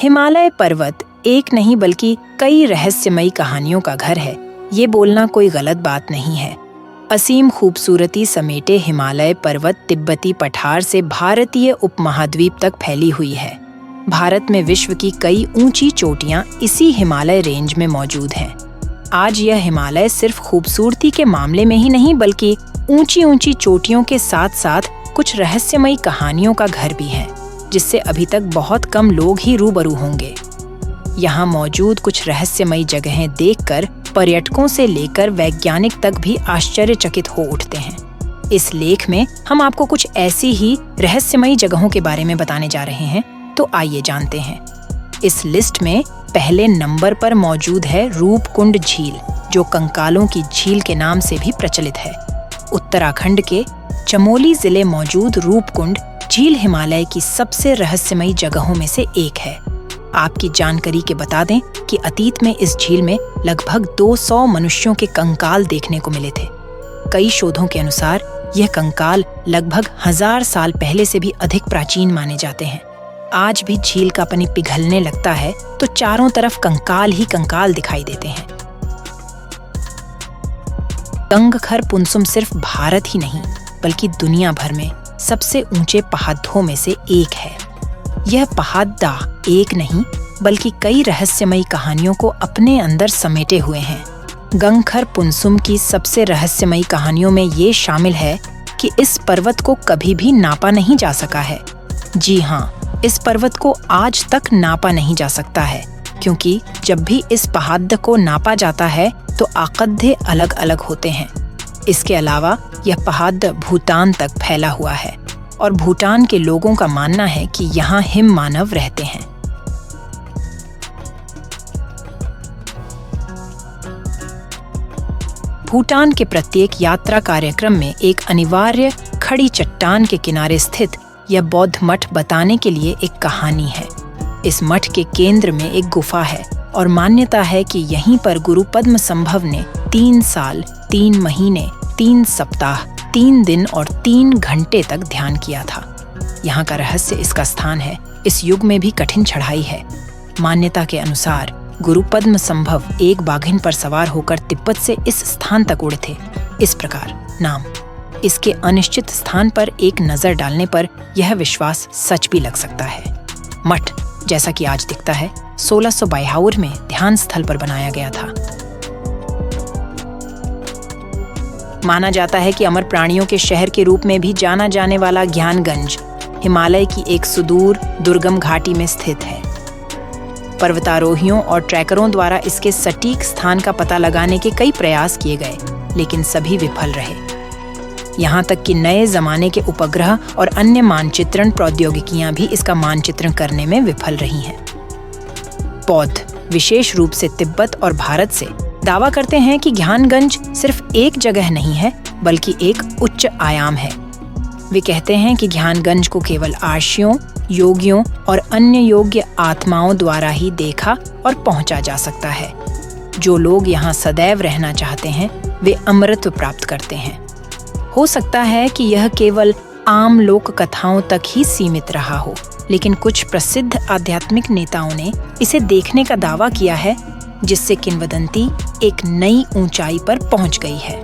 हिमालय पर्वत एक नहीं बल्कि कई रहस्यमयी कहानियों का घर है, ये बोलना कोई गलत बात नहीं है। असीम खूबसूरती समेटे हिमालय पर्वत तिब्बती पठार से भारतीय उपमहाद्वीप तक फैली हुई है। भारत में विश्व की कई ऊंची चोटियां इसी हिमालय रेंज में मौजूद हैं। आज यह हिमालय सिर्फ खूबसूरती के मामले में ही नहीं बल्कि ऊंची ऊंची चोटियों के साथ साथ कुछ रहस्यमयी कहानियों का घर भी है, जिससे अभी तक बहुत कम लोग ही रूबरू होंगे। यहाँ मौजूद कुछ रहस्यमयी जगहें देखकर पर्यटकों से लेकर वैज्ञानिक तक भी आश्चर्यचकित हो उठते हैं। इस लेख में हम आपको कुछ ऐसी ही रहस्यमयी जगहों के बारे में बताने जा रहे हैं, तो आइए जानते हैं। इस लिस्ट में पहले नंबर पर मौजूद है रूपकुंड झील, जो कंकालों की झील के नाम से भी प्रचलित है। उत्तराखंड के चमोली जिले मौजूद रूपकुंड झील हिमालय की सबसे रहस्यमयी जगहों में से एक है। आपकी जानकारी के बता दें कि अतीत में इस झील में लगभग 200 मनुष्यों के कंकाल देखने को मिले थे। कई शोधों के अनुसार यह कंकाल लगभग 1000 साल पहले से भी अधिक प्राचीन माने जाते हैं। आज भी झील का पानी पिघलने लगता है तो चारों तरफ कंकाल ही कंकाल दिखाई देते हैं। गंगखर पुनसुम सिर्फ भारत ही नहीं बल्कि दुनिया भर में सबसे ऊंचे पहाड़ों में से एक है। यह पहाड़ एक नहीं बल्कि कई रहस्यमयी कहानियों को अपने अंदर समेटे हुए हैं। गंगखर पुनसुम की सबसे रहस्यमयी कहानियों में ये शामिल है कि इस पर्वत को कभी भी नापा नहीं जा सका है। जी हाँ, इस पर्वत को आज तक नापा नहीं जा सकता है, क्योंकि जब भी इस पहाड़ को नापा जाता है तो आकद्य अलग अलग होते हैं। इसके अलावा यह पहाड़ भूटान तक फैला हुआ है और भूटान के लोगों का मानना है कि यहाँ हिम मानव रहते हैं। भूटान के प्रत्येक यात्रा कार्यक्रम में एक अनिवार्य खड़ी चट्टान के किनारे स्थित यह बौद्ध मठ बताने के लिए एक कहानी है। इस मठ के केंद्र में एक गुफा है और मान्यता है कि यहीं पर गुरु पद्मसंभव ने 3 साल, 3 महीने, 3 सप्ताह, 3 दिन और 3 घंटे तक ध्यान किया था। यहाँ का रहस्य इसका स्थान है। इस युग में भी कठिन चढ़ाई है। मान्यता के अनुसार गुरु पद्मसंभव एक बाघिन पर सवार होकर तिब्बत से इस स्थान तक उड़े थे। इस प्रकार नाम। इसके अनिश्चित स्थान पर एक नजर डालने पर यह विश्वास सच भी लग सकता है। मठ जैसा कि आज दिखता है 1652 में ध्यान स्थल पर बनाया गया था। माना जाता है कि अमर प्राणियों के शहर के रूप में भी जाना जाने वाला ज्ञानगंज हिमालय की एक सुदूर दुर्गम घाटी में स्थित है। पर्वतारोहियों और ट्रैकरों द्वारा इसके सटीक स्थान का पता लगाने के कई प्रयास किए गए, लेकिन सभी विफल रहे। यहाँ तक कि नए जमाने के उपग्रह और अन्य मानचित्रण प्रौद्योगिकियां भी इसका मानचित्रण करने में विफल रही हैं। बौद्ध, विशेष रूप से तिब्बत और भारत से, दावा करते हैं कि ज्ञानगंज सिर्फ एक जगह नहीं है बल्कि एक उच्च आयाम है। वे कहते हैं कि ज्ञानगंज को केवल आर्षियों, योगियों और अन्य योग्य आत्माओं द्वारा ही देखा और पहुंचा जा सकता है। जो लोग यहाँ सदैव रहना चाहते हैं वे अमृत प्राप्त करते हैं। हो सकता है कि यह केवल आम लोक कथाओं तक ही सीमित रहा हो, लेकिन कुछ प्रसिद्ध आध्यात्मिक नेताओं ने इसे देखने का दावा किया है, जिससे किंवदंती एक नई ऊंचाई पर पहुंच गई है।